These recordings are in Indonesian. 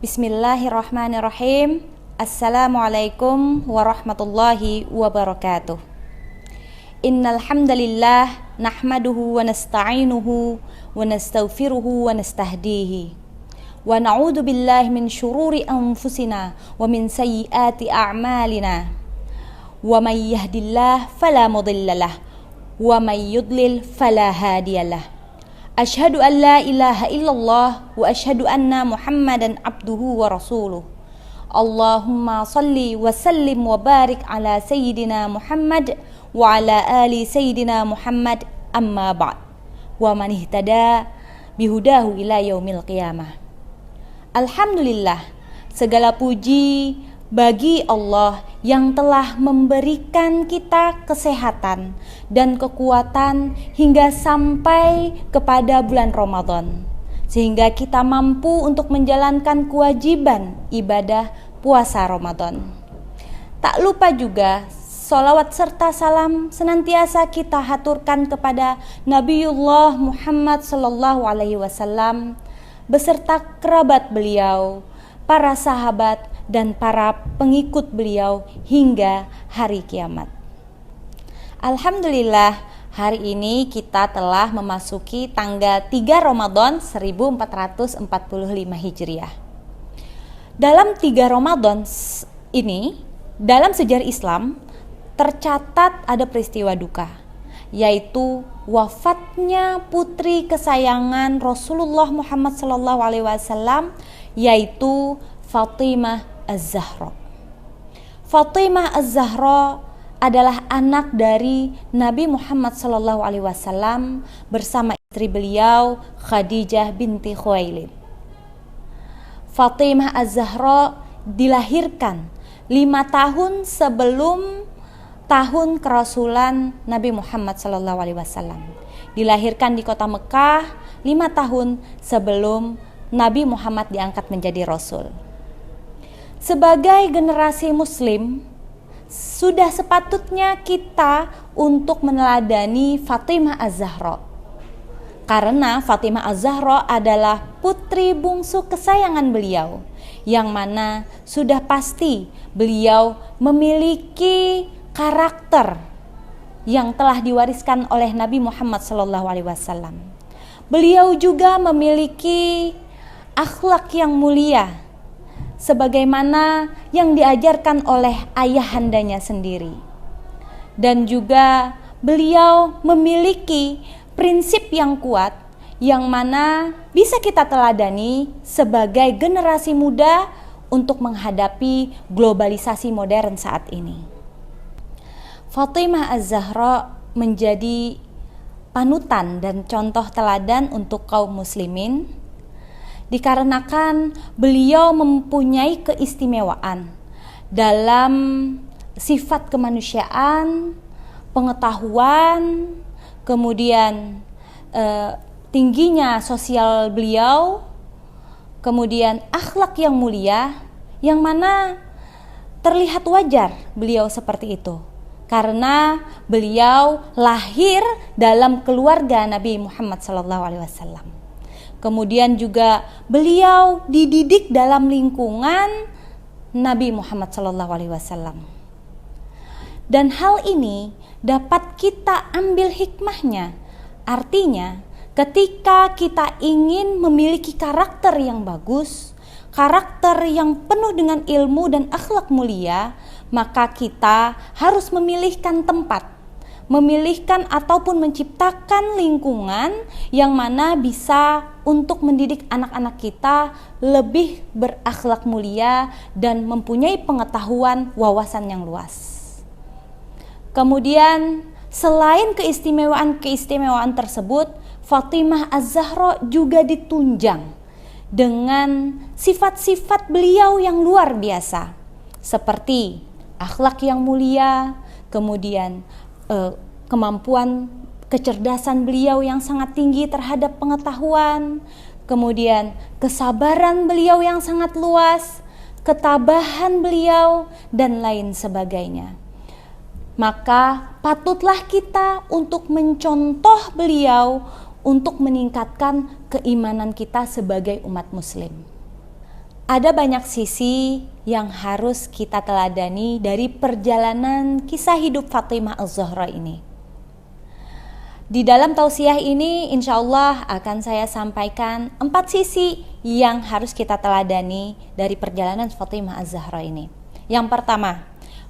Bismillahirrahmanirrahim. Assalamualaikum warahmatullahi wabarakatuh. Innal hamdalillah nahmaduhu wa nasta'inuhu wa nastaghfiruhu wa nastahdihi. Wa na'udzu billahi min syururi anfusina wa min sayyiati a'malina. Wa may yahdihillahu fala mudhillalah wa may yudlil fala hadiyalah. Asyhadu an la ilaha illallah wa asyhadu anna Muhammadan abduhu wa rasuluh. Allahumma salli wa sallim wa barik ala sayyidina Muhammad wa ala ali sayyidina Muhammad, amma ba'd. Wa man ihtada bihudahu ila yaumil qiyamah. Alhamdulillah, segala puji bagi Allah yang telah memberikan kita kesehatan dan kekuatan hingga sampai kepada bulan Ramadan, sehingga kita mampu untuk menjalankan kewajiban ibadah puasa Ramadan. Tak lupa juga sholawat serta salam senantiasa kita haturkan kepada Nabiullah Muhammad SAW beserta kerabat beliau, para sahabat dan para pengikut beliau hingga hari kiamat. Alhamdulillah, hari ini kita telah memasuki tanggal 3 Ramadan 1445 Hijriah. Dalam 3 Ramadan ini, dalam sejarah Islam tercatat ada peristiwa duka, yaitu wafatnya putri kesayangan Rasulullah Muhammad SAW, yaitu Fatimah Az-Zahra. Fatimah Az-Zahra adalah anak dari Nabi Muhammad SAW bersama istri beliau Khadijah binti Khuwailid. Fatimah Az-Zahra dilahirkan 5 tahun sebelum tahun kerasulan Nabi Muhammad SAW. Dilahirkan di kota Mekah 5 tahun sebelum Nabi Muhammad diangkat menjadi Rasul. Sebagai generasi muslim, sudah sepatutnya kita untuk meneladani Fatimah Az-Zahra. Karena Fatimah Az-Zahra adalah putri bungsu kesayangan beliau, yang mana sudah pasti beliau memiliki karakter yang telah diwariskan oleh Nabi Muhammad SAW. Beliau juga memiliki akhlak yang mulia, sebagaimana yang diajarkan oleh ayahandanya sendiri. Dan juga beliau memiliki prinsip yang kuat yang mana bisa kita teladani sebagai generasi muda untuk menghadapi globalisasi modern saat ini. Fatimah Az-Zahra menjadi panutan dan contoh teladan untuk kaum muslimin, dikarenakan beliau mempunyai keistimewaan dalam sifat kemanusiaan, pengetahuan, kemudian tingginya sosial beliau, kemudian akhlak yang mulia, yang mana terlihat wajar beliau seperti itu karena beliau lahir dalam keluarga Nabi Muhammad SAW. Kemudian juga beliau dididik dalam lingkungan Nabi Muhammad SAW. Dan hal ini dapat kita ambil hikmahnya. Artinya, ketika kita ingin memiliki karakter yang bagus, karakter yang penuh dengan ilmu dan akhlak mulia, maka kita harus memilihkan tempat, memilihkan ataupun menciptakan lingkungan yang mana bisa untuk mendidik anak-anak kita lebih berakhlak mulia dan mempunyai pengetahuan wawasan yang luas. Kemudian selain keistimewaan tersebut, Fatimah Az-Zahra juga ditunjang dengan sifat-sifat beliau yang luar biasa, seperti akhlak yang mulia, kemudian kemampuan kecerdasan beliau yang sangat tinggi terhadap pengetahuan, kemudian kesabaran beliau yang sangat luas, ketabahan beliau, dan lain sebagainya. Maka patutlah kita untuk mencontoh beliau untuk meningkatkan keimanan kita sebagai umat muslim. Ada banyak sisi yang harus kita teladani dari perjalanan kisah hidup Fatimah Az-Zahra ini. Di dalam tausiah ini insya Allah akan saya sampaikan 4 sisi yang harus kita teladani dari perjalanan Fatimah Az-Zahra ini. Yang pertama,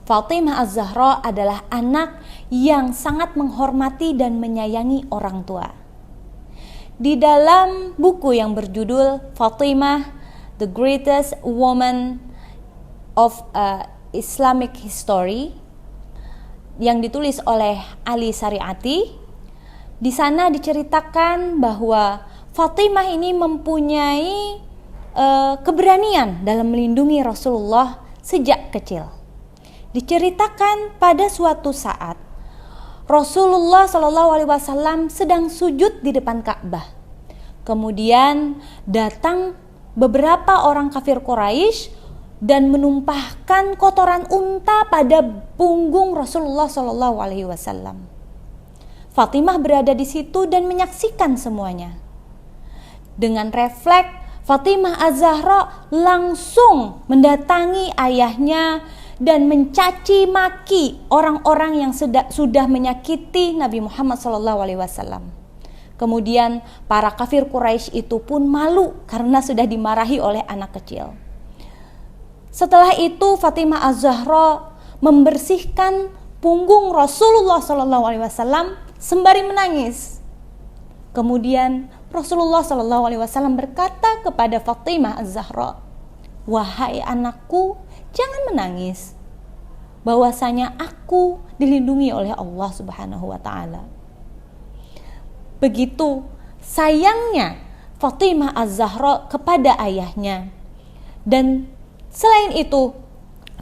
Fatimah Az-Zahra adalah anak yang sangat menghormati dan menyayangi orang tua. Di dalam buku yang berjudul Fatimah The Greatest Woman of Islamic History yang ditulis oleh Ali Syariati, di sana diceritakan bahwa Fatimah ini mempunyai keberanian dalam melindungi Rasulullah sejak kecil. Diceritakan pada suatu saat Rasulullah SAW sedang sujud di depan Ka'bah. Kemudian datang beberapa orang kafir Quraisy dan menumpahkan kotoran unta pada punggung Rasulullah SAW. Fatimah berada di situ dan menyaksikan semuanya. Dengan refleks, Fatimah Az-Zahra langsung mendatangi ayahnya dan mencaci maki orang-orang yang sudah menyakiti Nabi Muhammad SAW. Kemudian para kafir Quraisy itu pun malu karena sudah dimarahi oleh anak kecil. Setelah itu Fatimah Az-Zahra membersihkan punggung Rasulullah SAW sembari menangis. Kemudian Rasulullah SAW berkata kepada Fatimah Az-Zahra, "Wahai anakku, jangan menangis. Bahwasanya aku dilindungi oleh Allah Subhanahu wa Ta'ala." Begitu sayangnya Fatimah Az-Zahra kepada ayahnya. Dan selain itu,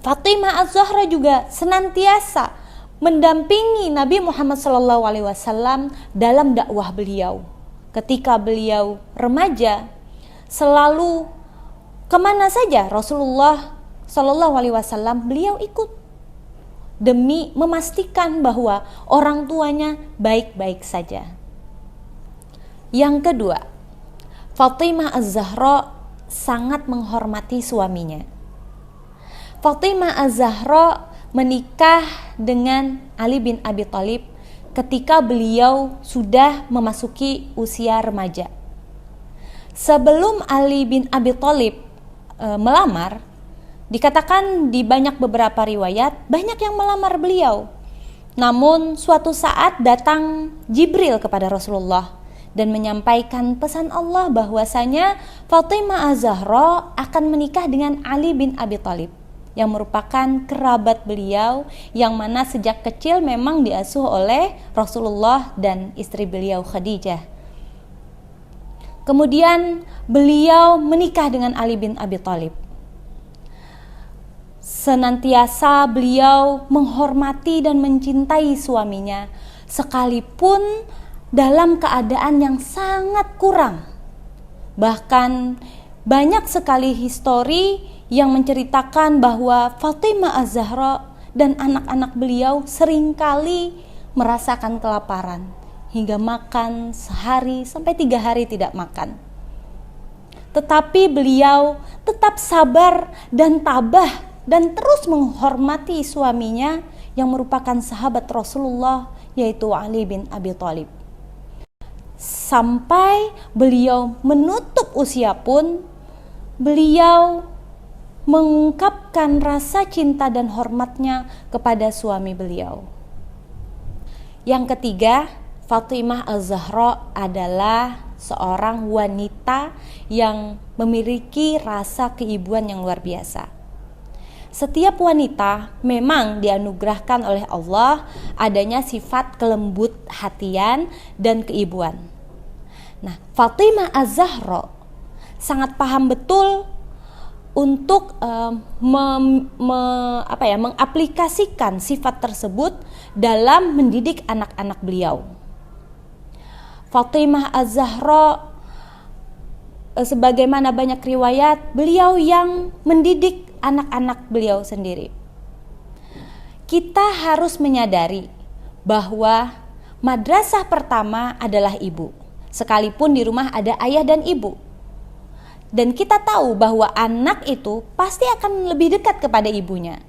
Fatimah Az-Zahra juga senantiasa mendampingi Nabi Muhammad SAW dalam dakwah beliau. Ketika beliau remaja, selalu kemana saja Rasulullah SAW beliau ikut demi memastikan bahwa orang tuanya baik-baik saja. Yang kedua, Fatimah Az-Zahra sangat menghormati suaminya. Fatimah Az-Zahra menikah dengan Ali bin Abi Thalib ketika beliau sudah memasuki usia remaja. Sebelum Ali bin Abi Thalib melamar, dikatakan di beberapa riwayat banyak yang melamar beliau. Namun suatu saat datang Jibril kepada Rasulullah dan menyampaikan pesan Allah bahwasanya Fatimah Az-Zahra akan menikah dengan Ali bin Abi Thalib yang merupakan kerabat beliau yang mana sejak kecil memang diasuh oleh Rasulullah dan istri beliau Khadijah. Kemudian beliau menikah dengan Ali bin Abi Thalib. Senantiasa beliau menghormati dan mencintai suaminya sekalipun dalam keadaan yang sangat kurang. Bahkan banyak sekali histori yang menceritakan bahwa Fatimah Az-Zahra dan anak-anak beliau seringkali merasakan kelaparan hingga makan sehari sampai 3 hari tidak makan. Tetapi beliau tetap sabar dan tabah dan terus menghormati suaminya yang merupakan sahabat Rasulullah, yaitu Ali bin Abi Thalib. Sampai beliau menutup usia pun, beliau mengungkapkan rasa cinta dan hormatnya kepada suami beliau. Yang ketiga, Fatimah Az-Zahra adalah seorang wanita yang memiliki rasa keibuan yang luar biasa. Setiap wanita memang dianugerahkan oleh Allah adanya sifat kelembut hatian dan keibuan. Nah, Fatimah Az-Zahra sangat paham betul untuk mengaplikasikan sifat tersebut dalam mendidik anak-anak beliau. Fatimah Az-Zahra, sebagaimana banyak riwayat, beliau yang mendidik anak-anak beliau sendiri. Kita harus menyadari bahwa madrasah pertama adalah ibu, sekalipun di rumah ada ayah dan ibu. Dan kita tahu bahwa anak itu pasti akan lebih dekat kepada ibunya,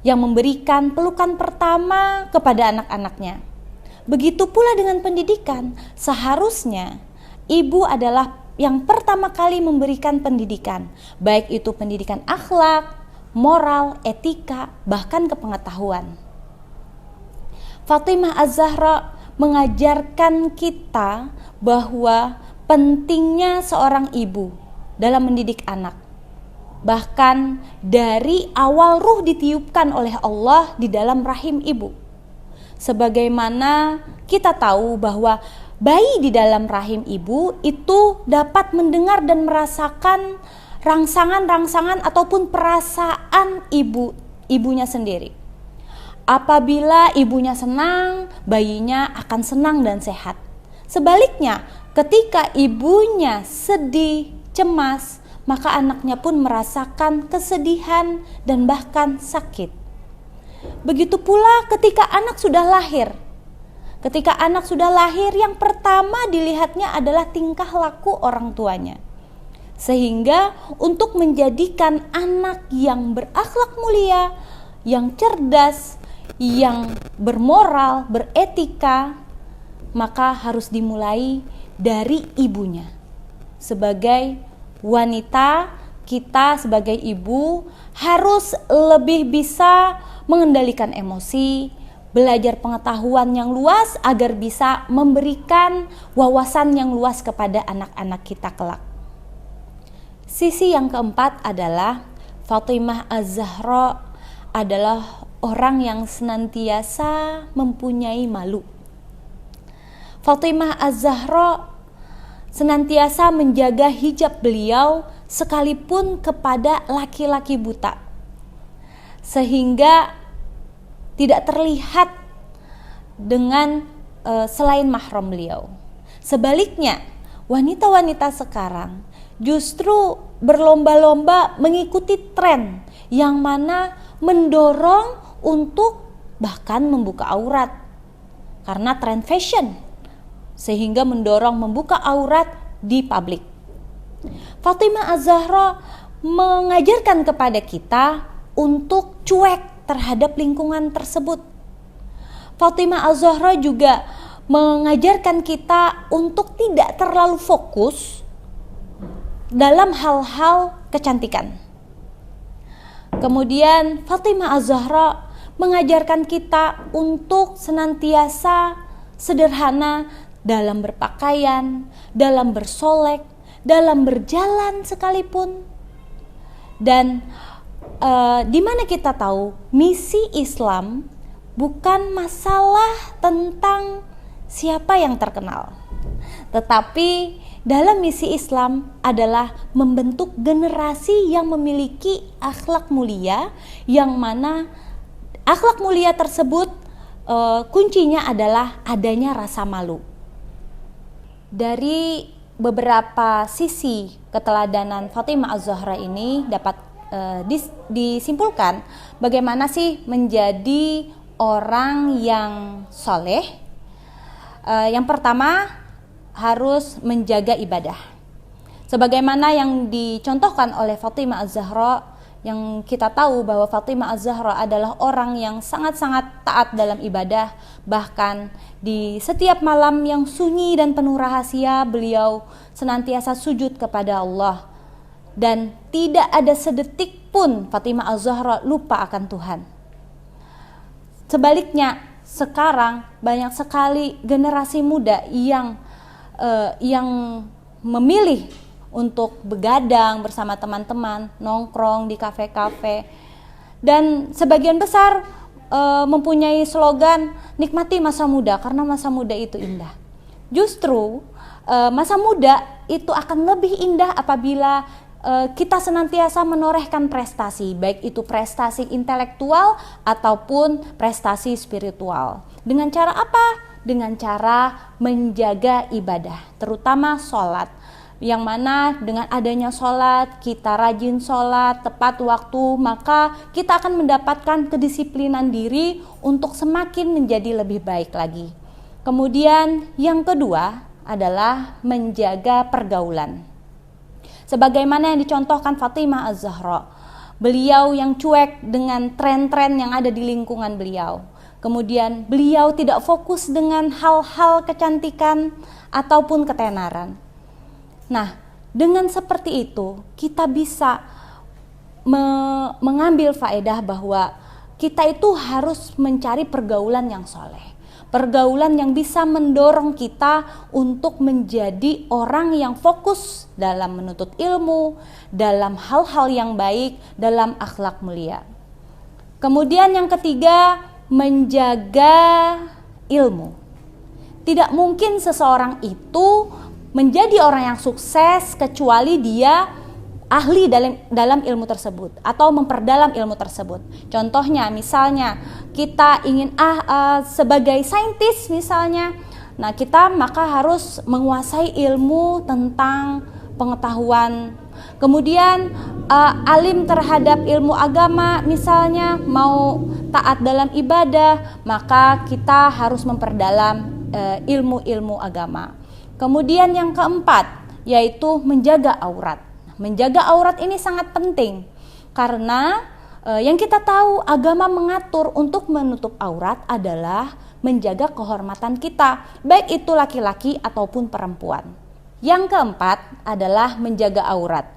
yang memberikan pelukan pertama kepada anak-anaknya. Begitu pula dengan pendidikan, seharusnya ibu adalah yang pertama kali memberikan pendidikan, baik itu pendidikan akhlak, moral, etika, bahkan kepengetahuan. Fatimah Az-Zahra mengajarkan kita bahwa pentingnya seorang ibu dalam mendidik anak. Bahkan dari awal ruh ditiupkan oleh Allah di dalam rahim ibu. Sebagaimana kita tahu bahwa bayi di dalam rahim ibu itu dapat mendengar dan merasakan rangsangan-rangsangan ataupun perasaan ibunya sendiri. Apabila ibunya senang, bayinya akan senang dan sehat. Sebaliknya, ketika ibunya sedih, cemas, maka anaknya pun merasakan kesedihan dan bahkan sakit. Begitu pula ketika anak sudah lahir. Ketika anak sudah lahir, yang pertama dilihatnya adalah tingkah laku orang tuanya. Sehingga untuk menjadikan anak yang berakhlak mulia, yang cerdas, yang bermoral, beretika, maka harus dimulai dari ibunya. Sebagai wanita, kita sebagai ibu harus lebih bisa mengendalikan emosi, belajar pengetahuan yang luas agar bisa memberikan wawasan yang luas kepada anak-anak kita kelak. Sisi yang keempat adalah Fatimah Az-Zahra adalah orang yang senantiasa mempunyai malu. Fatimah Az-Zahra senantiasa menjaga hijab beliau sekalipun kepada laki-laki buta, sehingga tidak terlihat dengan selain mahram beliau. Sebaliknya, wanita-wanita sekarang justru berlomba-lomba mengikuti tren yang mana mendorong untuk bahkan membuka aurat karena tren fashion, sehingga mendorong membuka aurat di publik. Fatimah Az-Zahra mengajarkan kepada kita untuk cuek terhadap lingkungan tersebut. Fatimah Az-Zahra juga mengajarkan kita untuk tidak terlalu fokus dalam hal-hal kecantikan. Kemudian Fatimah Az-Zahra mengajarkan kita untuk senantiasa sederhana dalam berpakaian, dalam bersolek, dalam berjalan sekalipun. Dan di mana kita tahu misi Islam bukan masalah tentang siapa yang terkenal, tetapi dalam misi Islam adalah membentuk generasi yang memiliki akhlak mulia, yang mana akhlak mulia tersebut kuncinya adalah adanya rasa malu. Dari beberapa sisi keteladanan Fatimah Az-Zahra ini dapat disimpulkan bagaimana sih menjadi orang yang soleh. Yang pertama, harus menjaga ibadah. Sebagaimana yang dicontohkan oleh Fatimah Az-Zahra, yang kita tahu bahwa Fatimah Az-Zahra adalah orang yang sangat-sangat taat dalam ibadah. Bahkan di setiap malam yang sunyi dan penuh rahasia, beliau senantiasa sujud kepada Allah. Dan tidak ada sedetik pun Fatimah Az-Zahra lupa akan Tuhan. Sebaliknya, sekarang banyak sekali generasi muda yang memilih untuk begadang bersama teman-teman, nongkrong di kafe-kafe, dan sebagian besar mempunyai slogan nikmati masa muda karena masa muda itu indah. Justru masa muda itu akan lebih indah apabila kita senantiasa menorehkan prestasi, baik itu prestasi intelektual ataupun prestasi spiritual. Dengan cara apa? Dengan cara menjaga ibadah, terutama sholat, yang mana dengan adanya sholat, kita rajin sholat tepat waktu, maka kita akan mendapatkan kedisiplinan diri untuk semakin menjadi lebih baik lagi. Kemudian yang kedua adalah menjaga pergaulan. sebagaimana yang dicontohkan Fatimah Az-Zahra. Beliau yang cuek dengan tren-tren yang ada di lingkungan beliau. Kemudian beliau tidak fokus dengan hal-hal kecantikan ataupun ketenaran. Nah, dengan seperti itu kita bisa mengambil faedah bahwa kita itu harus mencari pergaulan yang soleh. Pergaulan yang bisa mendorong kita untuk menjadi orang yang fokus dalam menuntut ilmu, dalam hal-hal yang baik, dalam akhlak mulia. Kemudian yang ketiga, menjaga ilmu. Tidak mungkin seseorang itu menjadi orang yang sukses kecuali dia ahli dalam ilmu tersebut atau memperdalam ilmu tersebut. Contohnya misalnya kita ingin sebagai saintis misalnya, nah kita maka harus menguasai ilmu tentang pengetahuan. Kemudian alim terhadap ilmu agama misalnya, mau taat dalam ibadah, maka kita harus memperdalam ilmu-ilmu agama. Kemudian yang keempat yaitu menjaga aurat. Menjaga aurat ini sangat penting karena yang kita tahu agama mengatur untuk menutup aurat adalah menjaga kehormatan kita, baik itu laki-laki ataupun perempuan. Yang keempat adalah menjaga aurat.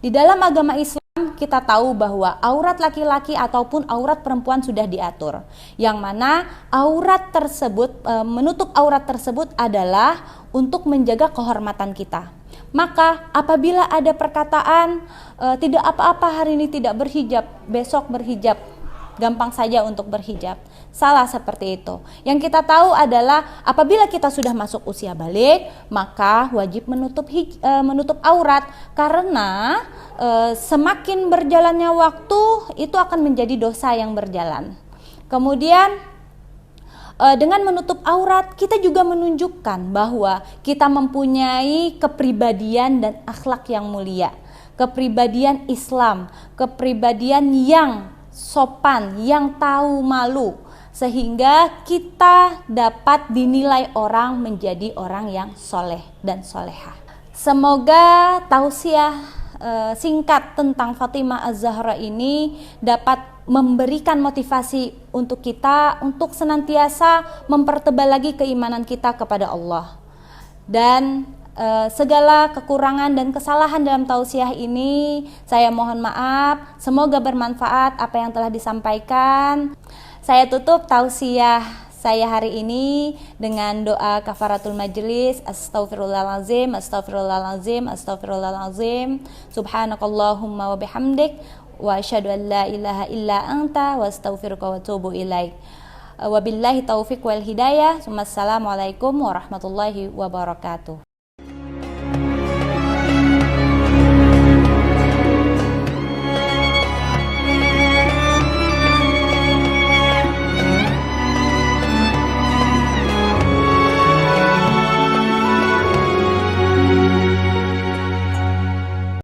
Di dalam agama Islam kita tahu bahwa aurat laki-laki ataupun aurat perempuan sudah diatur, yang mana aurat tersebut, menutup aurat tersebut adalah untuk menjaga kehormatan kita. Maka apabila ada perkataan tidak apa-apa hari ini tidak berhijab, besok berhijab, gampang saja untuk berhijab, salah seperti itu. Yang kita tahu adalah apabila kita sudah masuk usia balik, maka wajib menutup aurat, karena semakin berjalannya waktu itu akan menjadi dosa yang berjalan. Kemudian dengan menutup aurat kita juga menunjukkan bahwa kita mempunyai kepribadian dan akhlak yang mulia, kepribadian Islam, kepribadian yang sopan, yang tahu malu, sehingga kita dapat dinilai orang menjadi orang yang soleh dan soleha. Semoga tausiah singkat tentang Fatimah Az-Zahra ini dapat memberikan motivasi untuk kita untuk senantiasa mempertebal lagi keimanan kita kepada Allah. Dan segala kekurangan dan kesalahan dalam tausiah ini saya mohon maaf. Semoga bermanfaat apa yang telah disampaikan. Saya tutup tausiah saya hari ini dengan doa kafaratul majlis. Astaghfirullahalazim, astaghfirullahalazim, astaghfirullahalazim. Subhanakallahumma wa bihamdik wa asyhadu an la ilaha illa anta wa astaghfiruka wa atubu ilaik. Wabillahi taufiq wal hidayah. Wassalamualaikum warahmatullahi wabarakatuh.